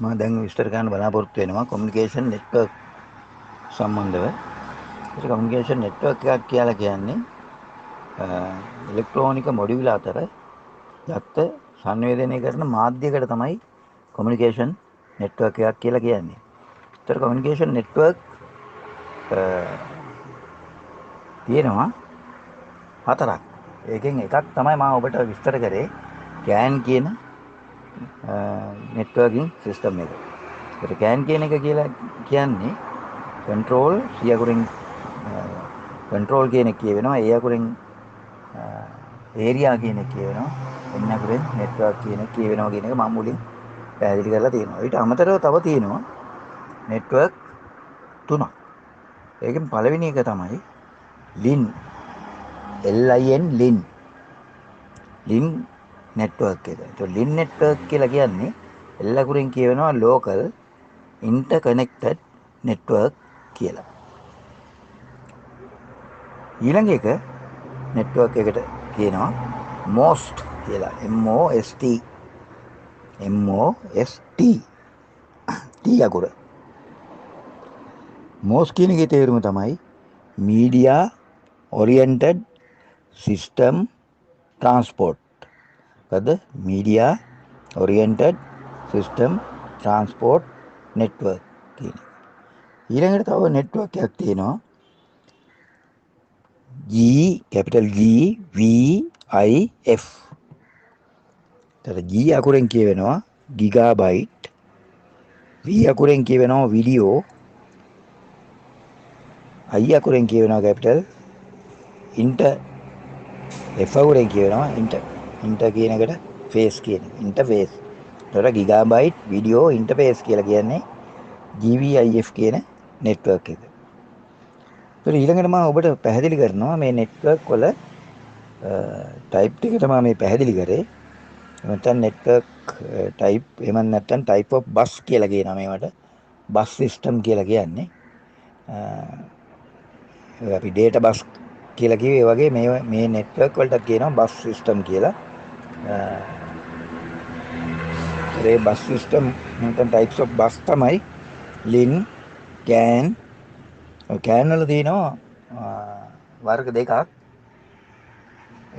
මම දැන් විස්තර කරන්න බලාපොරොත්තු වෙනවා කොමියුනිකේෂන් නෙට්වර්ක් සම්බන්ධව. ඒක කොමියුනිකේෂන් නෙට්වර්ක් එකක් කියලා කියන්නේ ඉලෙක්ට්‍රෝනික මොඩියුල අතර දත්ත සංවේදනය කරන මාධ්‍යයකට තමයි කොමියුනිකේෂන් නෙට්වර්ක් එකක් කියලා කියන්නේ. ඒතර කොමියුනිකේෂන් නෙට්වර්ක් තියෙනවා හතරක්. ඒකෙන් එකක් තමයි මම ඔබට විස්තර කරේ CAN කියන නෙට්වර්කින් සිස්ටම් එක. ඒතර CAN කියන එක කියලා කියන්නේ කන්ට්‍රෝල් C අකුරෙන් කන්ට්‍රෝල් කියන එක කියවෙනවා, A අකුරෙන් ඒරියා කියන එක කියවෙනවා, N අකුරෙන් නෙට්වර්ක් කියන එක කියවෙනවා කියන එක මම මුලින් පැහැදිලි කරලා තියෙනවා. ඊට අමතරව තව තියෙනවා නෙට්වර්ක් තුනක්. ඒකෙන් පළවෙනි එක තමයි LIN LIN LIN නෙට්වර්ක් එක. ඒතකොට LIN නෙට්වර්ක් කියලා කියන්නේ L අකුරෙන් කියවෙනවා local interconnected network කියලා. ඊළඟ එක නෙට්වර්ක් එකට කියනවා MOST කියලා. MOST T අකුර. MOST කියන එකේ තේරුම තමයි media oriented system transport. මොකද media oriented system transport network කියන එක. ඊළඟට තව නෙට්වර්ක් එකක් තියෙනවා capital G VIF. එතකොට G අකුරෙන් කියවෙනවා gigabyte, V අකුරෙන් කියවෙනවා video, I අකුරෙන් කියවෙනවා capital, F අකුරෙන් කියවෙනවා inter කියන එකට face කියන interface. එතකොට gigabyte video interface කියලා කියන්නේ GVIF කියන නෙට්වර්ක් එක. ඒතර ඊළඟට මම ඔබට පැහැදිලි කරනවා මේ නෙට්වර්ක් වල ටයිප් ටික තමයි මේ පැහැදිලි කරේ. නැත්නම් නෙට්වර්ක් ටයිප් එහෙම නැත්නම් ටයිප් ඔෆ් බස් කියලා කියනවා මේවට. බස් සිස්ටම් කියලා කියන්නේ. අපි ඩේටා බස් කියලා කිව්වේ වගේ මේ නෙට්වර්ක් වලට කියනවා බස් සිස්ටම් කියලා. ඒ බස් සිස්ටම් නැත්නම් ටයිප්ස් ඔෆ් බස් තමයි LIN CAN. CAN වල තියෙනවා වර්ග දෙකක්.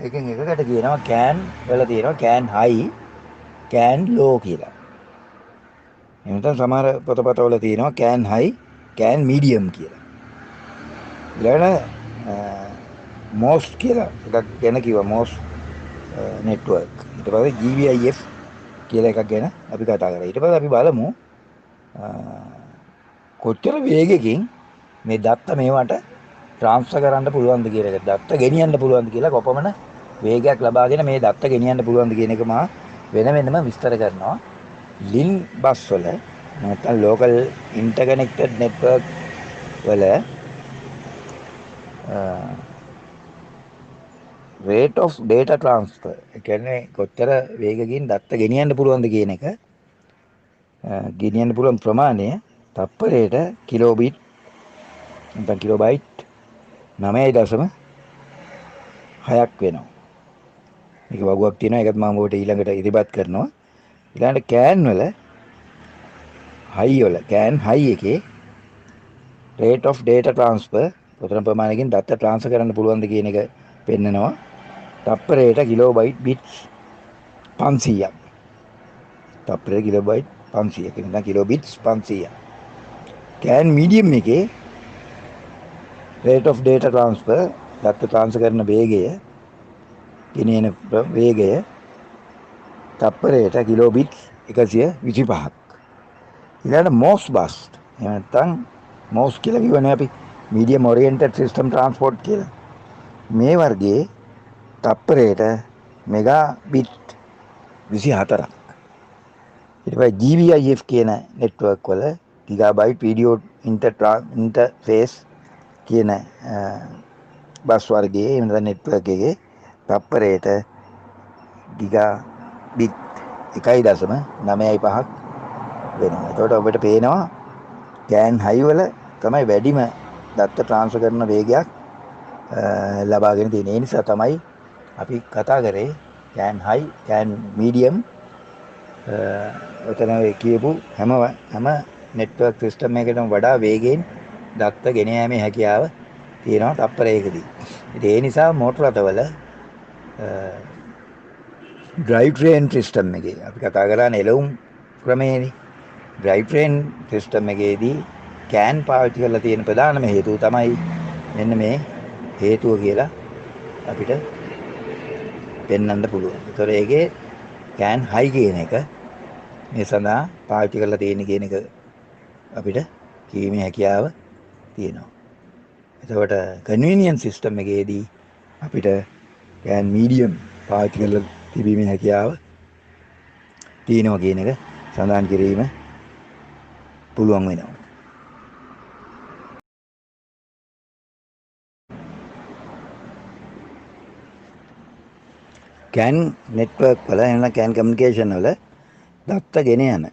ඒකෙන් එකකට කියනවා CAN වල තියෙනවා CAN high CAN low කියලා. එහෙනම් සමහර පොතපතවල තියෙනවා CAN high CAN medium කියලා. ඊළඟට MOST කියලා එකක් ගැන කිව්වා. MOST network. ඊට පස්සේ GVIF කියලා එකක් ගැන අපි කතා කරා. ඊට පස්සේ අපි බලමු කොච්චර වේගකින් මේ දත්ත මේවට ට්‍රාන්ස්ෆර් කරන්න පුළුවන්ද කියන එක. දත්ත ගෙනියන්න පුළුවන්ද කියලා කොපමණ වේගයක් ලබාගෙන මේ දත්ත ගෙනියන්න පුළුවන්ද කියන එක මා වෙනම විස්තර කරනවා. LIN බස් වල නැත්නම් local interconnected network වල rate of data transfer, ඒ කියන්නේ කොච්චර වේගකින් දත්ත ගෙනියන්න පුළුවන්ද කියන එක, ගෙනියන්න පුළුවන් ප්‍රමාණය තප්පරයට කිලෝබිට් නැත්නම් කිලෝබයිට් 9.6ක් වෙනවා. මේක වගුවක් තියෙනවා. ඒකත් මම ඔබට ඊළඟට ඉදිරිපත් කරනවා. ඊළඟට CAN වල CAN high එකේ rate of data transfer කොතරම් ප්‍රමාණයකින් දත්ත ට්‍රාන්ස්ෆර් කරන්න පුළුවන්ද කියන එක පෙන්නනවා. තප්පරයට කිලෝබයිට් බිට්ස් 500ක්. තප්පරයට කිලෝබයිට් 500ක්. එතන කිලෝබිට්ස් 500ක්. CAN medium එකේ rate of data transfer දත්ත ට්‍රාන්ස්ෆර් කරන වේගය, ගෙනියන වේගය තප්පරයට කිලෝබිට්ස් 125ක්. ඊළඟට MOS bus. එහෙම නැත්නම් MOS කියලා කියවනේ අපි medium oriented system transport කියලා. මේ වර්ගයේ තප්පරයට මෙගාබිට් 24ක්. ඊට පස්සේ GVIF කියන නෙට්වර්ක් වල ගිගාබයිට් වීඩියෝ ඉන්ටර්ෆේස් කියන බස් වර්ගයේ එහෙම නැත්නම් නෙට්වර්ක් එකේ තප්පරයට ගිගාබිට් 1.95ක් වෙනවා. එතකොට ඔබට පේනවා CAN high වල තමයි වැඩිම දත්ත ට්‍රාන්ස්ෆර් කරන වේගයක් ලබාගෙන තියෙන. ඒ නිසා තමයි අපි කතා කරේ CAN high CAN medium ඔතන කියපු හැම නෙට්වර්ක් සිස්ටම් එකකටම වඩා වේගයෙන් දත්ත ගෙන යාමේ හැකියාව තියෙනවා තප්පරයකදී. ඉතින් ඒ නිසා මෝටර රථවල ඩ්‍රයිව් ට්‍රේන් සිස්ටම් එකේ අපි කතා කරන්නේ එළවුම් ක්‍රමයේදී ඩ්‍රයිව් ට්‍රේන් සිස්ටම් එකේදී කෑන් පාවිච්චි කරලා තියෙන ප්‍රධානම හේතුව තමයි මෙන්න මේ හේතුව කියලා අපිට පෙන්වන්න පුළුවන්. ඒතර ඒකේ කෑන් හයි කියන එක මේ සඳහා පාවිච්චි කරලා තියෙන කියන එක අපිට කීමේ හැකියාව තියෙනවා. එතකොට කන්වීනියන්ස් සිස්ටම් එකේදී අපිට කෑන් මීඩියම් පාවිච්චි කරලා තිබීමේ හැකියාව තියෙනවා කියන එක සඳහන් කිරීම පුළුවන් වෙනවා. කෑන් නෙට්වර්ක් වල එහෙනම් කෑන් කමියුනිකේෂන් වල දත්ත ගෙන යන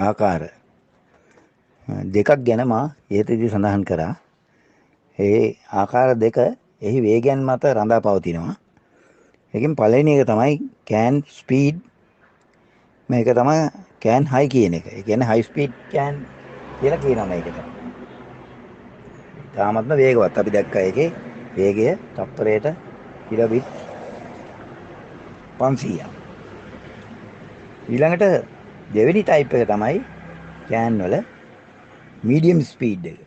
ආකාර දෙකක් ගැන මා ඊටදී සඳහන් කරා. ඒ ආකාර දෙක එහි වේගයන් මත රඳා පවතිනවා. ඒකෙන් පළවෙනි එක තමයි කෑන් ස්පීඩ්, මේක තමයි කෑන් හයි කියන එක. ඒ කියන්නේ හයි ස්පීඩ් කෑන් කියලා කියනවා මේකට. තාමත්ම වේගවත්. අපි දැක්කා ඒකේ වේගය තප්පරයට කිලෝබිට් 500ක්. ඊළඟට දෙවෙනි ටයිප් එක තමයි කෑන් වල මීඩියම් ස්පීඩ් එක.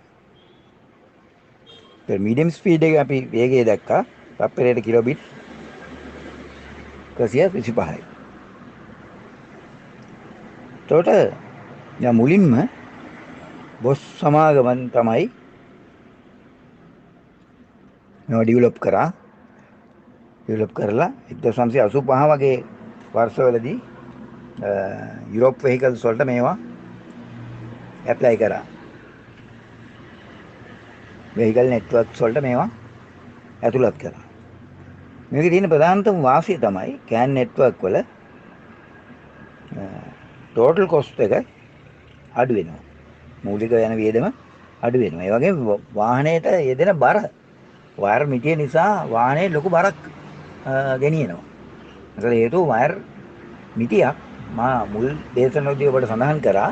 ඒ මීඩියම් ස්පීඩ් එක අපි වේගය දැක්කා තප්පරයට කිලෝබිට් 125යි. එතකොට දැන් මුලින්ම බොස් සමාගමන් තමයි මේවා ඩෙවලොප් කරා. ඩෙවලොප් කරලා 1985 වගේ වර්ෂවලදී යුරෝප් වෙහිකල්ස් වලට මේවා ඇප්ලයි කරා. වෙහිකල් නෙට්වර්ක්ස් වලට මේවා ඇතුළත් කරා. මේකේ තියෙන ප්‍රධානතම වාසිය තමයි කෑන් නෙට්වර්ක් වල ටෝටල් කොස්ට් එක අඩු වෙනවා. මූලික යන වියදම අඩු වෙනවා. ඒ වගේම වාහනයට යෙදෙන බර වයර් මිටිය නිසා වාහනේ ලොකු බරක් ගෙනියනවා. ඒකට හේතුව වයර් මිටියක් මා මුල් දේශනාවේදී ඔබට සඳහන් කරා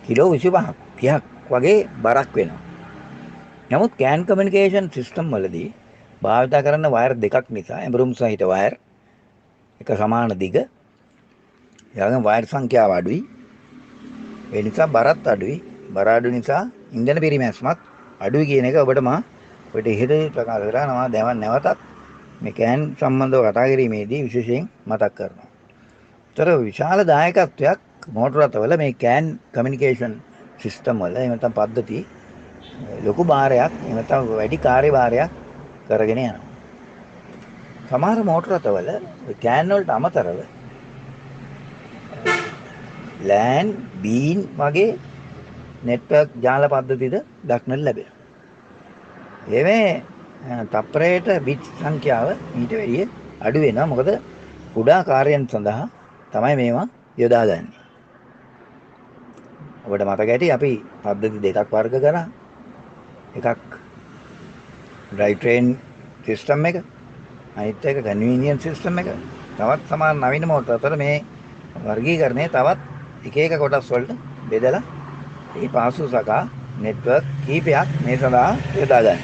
කිලෝ 25ක් 30ක් වගේ බරක් වෙනවා. නමුත් කෑන් කමියුනිකේෂන් සිස්ටම් වලදී භාවිත කරන වයර් දෙකක් නිසා ඇඹරුම් සහිත වයර් එක සමාන දිග යාගෙන වයර් සංඛ්‍යාව අඩුයි. ඒ නිසා බරත් අඩුයි. බර අඩු නිසා ඉන්ධන පිරිමැස්මත් අඩුයි කියන එක ඔබට මා ඔබට ඉහළදී ප්‍රකාශ කරනවා. මම නැවතත් මේ කෑන් සම්බන්ධව කතා කිරීමේදී විශේෂයෙන් මතක් කරනවා. ඒතර විශාල දායකත්වයක් මෝටර රථවල මේ කෑන් කමියුනිකේෂන් සිස්ටම් වල එහෙම නැත්නම් පද්ධති ලොකු භාරයක් එහෙම නැත්නම් වැඩි කාර්යභාරයක් කරගෙන යනවා. සමහර මෝටර රථවල කෑන් වලට අමතරව ලෑන් බීන් වගේ නෙට්වර්ක් ජාල පද්ධතිද දක්නට ලැබෙනවා. ඒවේ තප්පරයට බිට් සංඛ්‍යාව ඊට වැඩිය අඩු වෙනවා. මොකද කුඩා කාර්යයන් සඳහා තමයි මේවා යොදාගන්නේ. ඔබට මතක ඇති අපි පද්ධති දෙකක් වර්ග කරා. එකක් ඩ්‍රයිව් ට්‍රේන් සිස්ටම් එක, අනිත් එක කන්වීනියන්ස් සිස්ටම් එක. තවත් සමාන නවීන මෝටර අතර මේ වර්ගීකරණය තවත් එක එක කොටස් වලට බෙදලා ඒ පාසු සකා නෙට්වර්ක් කීපයක් මේ සඳහා යොදා ගන්න.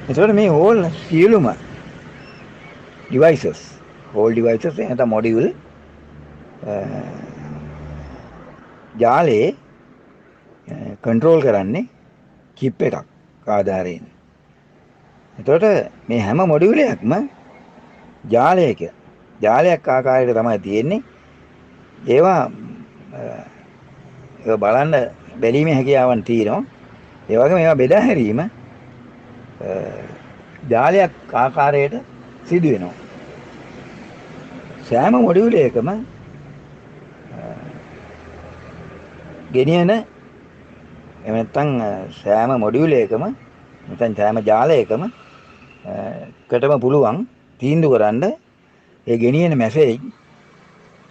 එතකොට මේ ඕල් සියලුම devices එහෙනම් මොඩියුල් ජාලයේ කන්ට්‍රෝල් කරන්නේ චිප් එකක් ආධාරයෙන්. එතකොට මේ හැම මොඩියුලයක්ම ජාලයක් ආකාරයට තමයි තියෙන්නේ. ඒවා බලන්න බැලීමේ හැකියාවන් තියෙනවා. ඒ වගේම ඒවා බෙදා හැරීම ජාලයක් ආකාරයට සිදු වෙනවා. සෑම මොඩියුලයකම ගෙනියන එහෙම නැත්නම් සෑම මොඩියුලයකම නැත්නම් සෑම ජාලයකම කටම පුළුවන් තීන්දුව කරන්න ඒ ගෙනියන මැසේජ්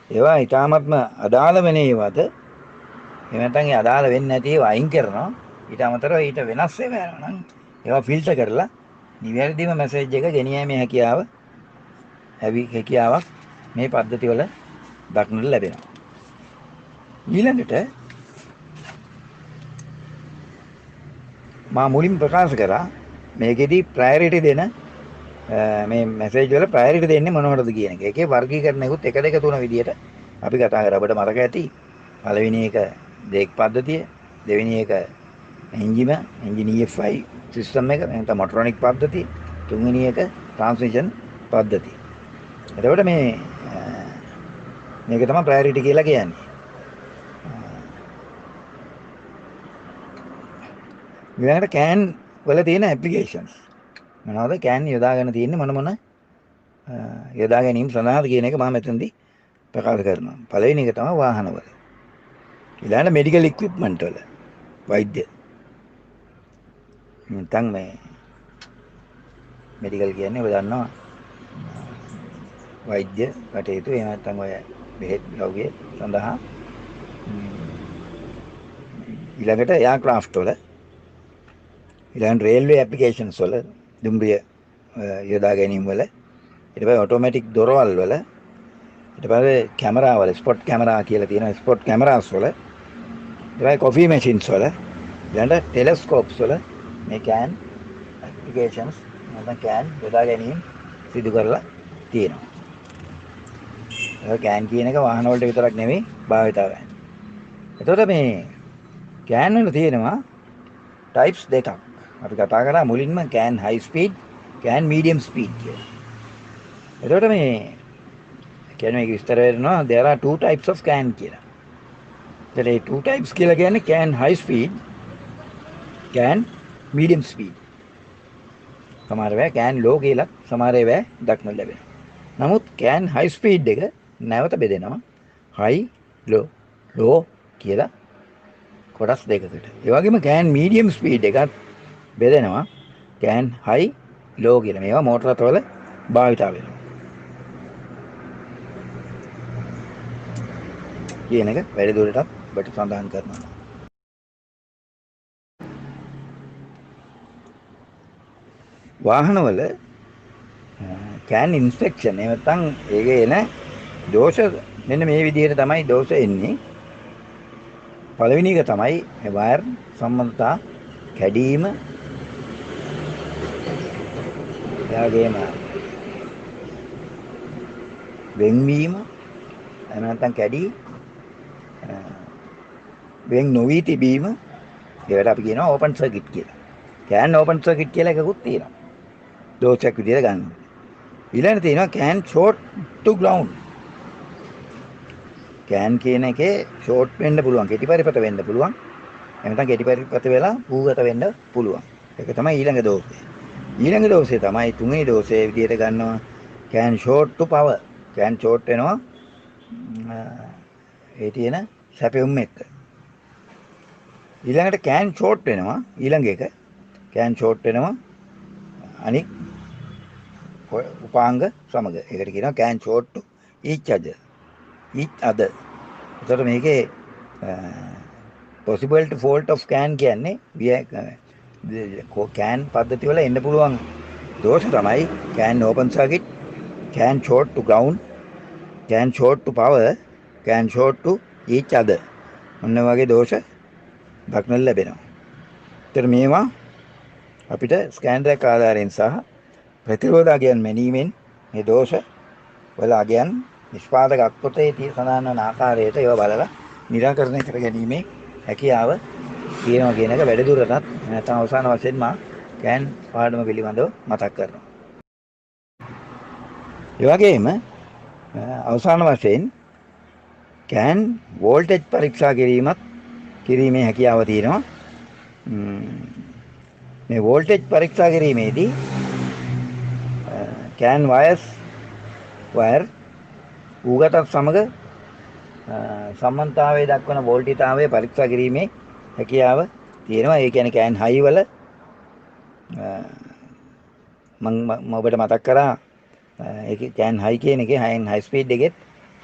ඒවා ඊටාත්ම අදාළ වෙන ඒවාද එහෙම නැත්නම් ඒ අදාළ වෙන්නේ නැති ඒවා අයින් කරනවා. ඊට අමතරව ඊට වෙනස් ඒවා යනවා නම් ඒවා ෆිල්ටර් කරලා නිවැරදිම මැසේජ් එක ගෙනියීමේ හැකියාවක් මේ පද්ධතිවල දක්නට ලැබෙනවා. ඊළඟට මා මුලින් ප්‍රකාශ කරා මේකෙදි ප්‍රයොරිටි දෙන මේ මැසේජ් වල ප්‍රයොරිටි දෙන්නේ මොනවටද කියන එක. ඒකේ වර්ගීකරණයකුත් 1 2 3 විදියට අපි කතා කරා. ඔබට මතක ඇති. පළවෙනි එක බ්‍රේක් පද්ධතිය, දෙවෙනි එක එන්ජින් EFI සිස්ටම් එක, නැත්නම් මොටරොනික් පද්ධතිය, තුන්වෙනි එක ට්‍රාන්ස්මිෂන් පද්ධතිය. එතකොට මේක තමයි ප්‍රයොරිටි කියලා කියන්නේ. ඊළඟට CAN වල තියෙන ඇප්ලිකේෂන්ස්. මොනවද CAN යොදාගෙන තියෙන්නේ මොන යොදා ගැනීම සඳහාද කියන එක මම මෙතනදී ප්‍රකාශ කරනවා. පළවෙනි එක තමයි වාහනවල. ඊළඟට මෙඩිකල් ඉක්විප්මන්ට් වල වෛද්‍ය. නැත්නම් මේ මෙඩිකල් කියන්නේ ඔය දන්නවා වෛද්‍ය කටයුතු. එහෙම නැත්නම් ඔය බෙහෙත් ලෞකිය සඳහා. ඊළඟට එයාක්‍රාෆ්ට් වල, ඊළඟට රේල්වේ ඇප්ලිකේෂන්ස් වල දුම්රිය යොදා ගැනීම වල, ඊට පස්සේ ඔටෝමැටික් දොරවල් වල, ඊට පස්සේ කැමරා වල ස්පොට් කැමරා කියලා තියෙනවා ස්පොට් කැමරාස් වල, ඊට පස්සේ කොෆි මැෂින්ස් වල, ඊළඟට ටෙලස්කෝප්ස් වල මේ CAN ඇප්ලිකේෂන්ස් නැත්නම් CAN යොදා ගැනීම සිදු කරලා තියෙනවා. ඒක CAN කියන එක වාහන වලට විතරක් නෙවෙයි භාවිතා වෙන්නේ. එතකොට මේ CAN වල තියෙනවා ටයිප්ස් දෙකක්. අපි කතා කරා මුලින්ම CAN high speed, CAN medium speed කියලා. එතකොට මේ කියන්නේ මේක විස්තර වෙනවා there are two types of CAN කියලා. එතකොට මේ two types කියලා කියන්නේ CAN high speed, CAN medium speed. සමහර වෙලාවට CAN low කියලා සමහර වෙලාවට දක්නට ලැබෙනවා. නමුත් CAN high speed එක නැවත බෙදෙනවා high low කියලා කොටස් දෙකකට. ඒ වගේම CAN medium speed එකත් බෙදෙනවා CAN high low කියලා. මේවා මෝටර රථවල භාවිතා වෙනවා. කියන එක වැඩි දුරටත් ඔබට සඳහන් කරනවා. වාහනවල CAN ඉන්ස්පෙක්ෂන් එහෙම නැත්නම් ඒකේ එන දෝෂ මෙන්න මේ විදිහට තමයි දෝෂ එන්නේ. පළවෙනි එක තමයි මේ වයර් සම්බන්ධතා කැඩීම. එයාගේම වෙන්වීම එහෙම නැත්නම් කැඩී වෙන් නොවී තිබීම. ඒකට අපි කියනවා ඕපන් සර්කිට් කියලා. CAN ඕපන් සර්කිට් කියලා එකකුත් තියෙනවා. දෝෂයක් විදිහට ගන්න. ඊළඟට තියෙනවා CAN short to ground. CAN කියන එකේ ෂෝට් වෙන්න පුළුවන්, කෙටි පරිපත වෙන්න පුළුවන්. එහෙම නැත්නම් කෙටි පරිපත වෙලා භූගත වෙන්න පුළුවන්. ඒක තමයි ඊළඟ දෝෂය. ඊළඟ දෝෂය තමයි තුන්වෙනි දෝෂය විදිහට ගන්නවා CAN short to power. CAN short වෙනවා ඒ තියෙන සැපයුම් එක්ක. ඊළඟට CAN short වෙනවා ඊළඟ එක. CAN short වෙනවා අනික් උපාංග සමග. ඒකට කියනවා CAN short to each other. එතකොට මේකේ possible to fault of CAN කියන්නේ CAN පද්ධති වල එන්න පුළුවන් දෝෂ තමයි CAN open circuit, CAN short to ground, CAN short to power, CAN short to each other. ඔන්න වගේ දෝෂ දක්නට ලැබෙනවා. ඒතර මේවා අපිට ස්කෑනර් එක ආධාරයෙන් සහ ප්‍රතිරෝධ අගයන් මැනීමෙන් මේ දෝෂ වල අගයන් නිෂ්පාදක අත්පොතේ සඳහන් වන ආකාරයට ඒවා බලලා निराකරණය කර ගැනීමේ හැකියාව තියෙනවා කියන එක වැඩිදුරටත් නැත්නම් අවසාන වශයෙන් මා CAN පාඩම පිළිබඳව මතක් කරනවා. ඒ වගේම අවසාන වශයෙන් CAN වෝල්ටේජ් පරීක්ෂා කිරීමේ හැකියාව තියෙනවා. මේ වෝල්ටේජ් පරීක්ෂා කිරීමේදී CAN වයර් උගතත් සමග සම්බන්ධතාවය දක්වන වෝල්ටීතාවය පරීක්ෂා කිරීමේ හැකියාව තියෙනවා. ඒ කියන්නේ CAN high වල මම ඔබට මතක් කරා ඒකේ CAN high කියන එකේ high speed එකෙත්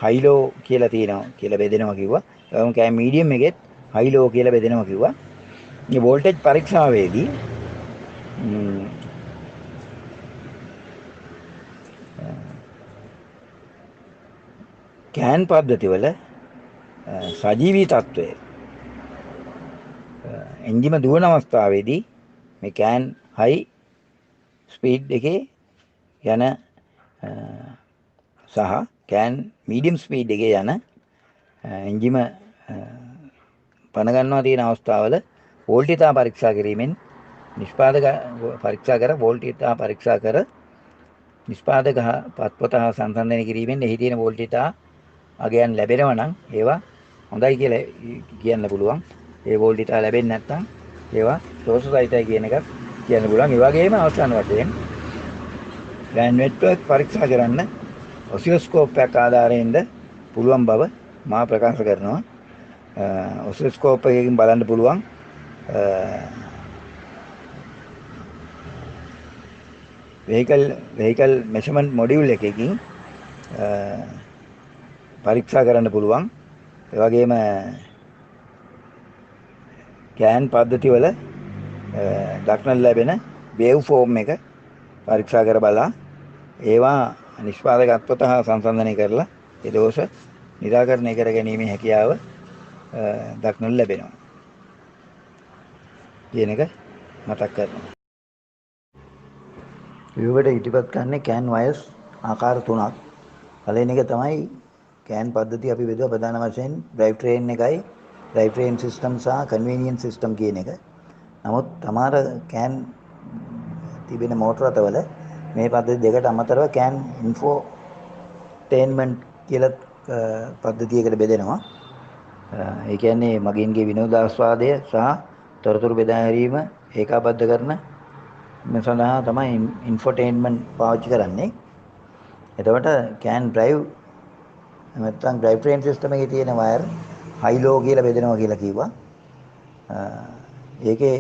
high low කියලා තියෙනවා කියලා බෙදෙනවා කිව්වා. ඒ වගේම CAN medium එකෙත් high low කියලා බෙදෙනවා කිව්වා. මේ වෝල්ටේජ් පරීක්ෂාවේදී කෑන් පද්ධතිවල සජීවී තත්වය එන්ජිම දුවන අවස්ථාවේදී මේ කෑන් හයි ස්පීඩ් එකේ යන සහ කෑන් මීඩියම් ස්පීඩ් එකේ යන එන්ජිම පණ ගන්නවා තියෙන අවස්ථාවල වෝල්ටීයතා පරීක්ෂා කිරීමෙන් නිෂ්පාදක පරීක්ෂා කර වෝල්ටීයතා පරීක්ෂා කර නිෂ්පාදක පත්පොත හා සංසන්දනය කිරීමෙන් එහි තියෙන වෝල්ටීයතා අගයන් ලැබෙනවා නම් ඒවා හොඳයි කියලා කියන්න පුළුවන්. ඒ වෝල්ටීයතා ලැබෙන්නේ නැත්නම් ඒවා දෝෂසහිතයි කියන එකත් කියන්න පුළුවන්. ඒ වගේම අවසාන වශයෙන් ගෑන් නෙට්වර්ක් පරීක්ෂා කරන්න ඔසිලොස්කෝප් එකක් ආධාරයෙන්ද පුළුවන් බව මා ප්‍රකාශ කරනවා. ඔසිලොස්කෝප් එකකින් බලන්න පුළුවන් vehicle measurement module එකකින් පරීක්ෂා කරන්න පුළුවන්. ඒ වගේම කෑන් පද්ධතිවල දක්නට ලැබෙන වේව් ෆෝම් එක පරීක්ෂා කර බලලා ඒවා නිෂ්පාදක අත්පොත හා සංසන්දනය කරලා ඒ දෝෂ නිරාකරණය කර ගැනීමේ හැකියාව දක්නට ලැබෙනවා කියන එක මතක් කරනවා. විවකට ඉදිරිපත් කරන්නේ කෑන් වයර්ස් ආකාර 3ක්. පළවෙනි එක තමයි කෑන් පද්ධතිය අපි බෙදුවා ප්‍රධාන වශයෙන් ඩ්‍රයිව් ට්‍රේන් එකයි ඩ්‍රයිව් ට්‍රේන් සිස්ටම් සහ කන්වීනියන්ස් සිස්ටම් කියන එක. නමුත් තමාර කෑන් තිබෙන මෝටර රථවල මේ පද්ධති දෙකට අමතරව කෑන් ඉන්ෆෝටේන්මන්ට් කියලා පද්ධතියකට බෙදෙනවා. ඒ කියන්නේ මගින්ගේ විනෝදාස්වාදය සහ තොරතුරු බෙදා හැරීම ඒකාබද්ධ කරන මේ සඳහා තමයි ඉන්ෆෝටේන්මන්ට් පාවිච්චි කරන්නේ. එතකොට කෑන් ඩ්‍රයිව් නැත්නම් ඩ්‍රයිව් ට්‍රේන් සිස්ටම් එකේ තියෙන වයර් හයි ලෝ කියලා බෙදෙනවා කියලා කිව්වා. ඒකේ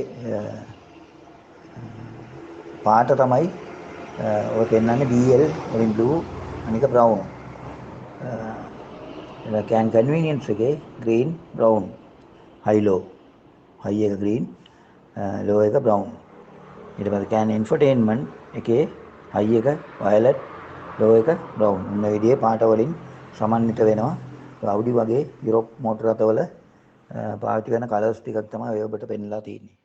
පාට තමයි ඔය පෙන්වන්නේ BL වලින් blue අනික brown. කෑන් කන්වීනියන්ස් එකේ green brown high low. high එක green low එක brown. ඊට පස්සේ කෑන් ඉන්ෆෝටේන්මන්ට් එකේ high එක violet low එක brown. මේ විදිහේ පාට වලින් සමන්විත වෙනවා. Audi වගේ යුරෝප් මෝටර රථවල පාවිච්චි කරන කලර්ස් ටිකක් තමයි ඔය ඔබට පෙන්නලා තියෙන්නේ.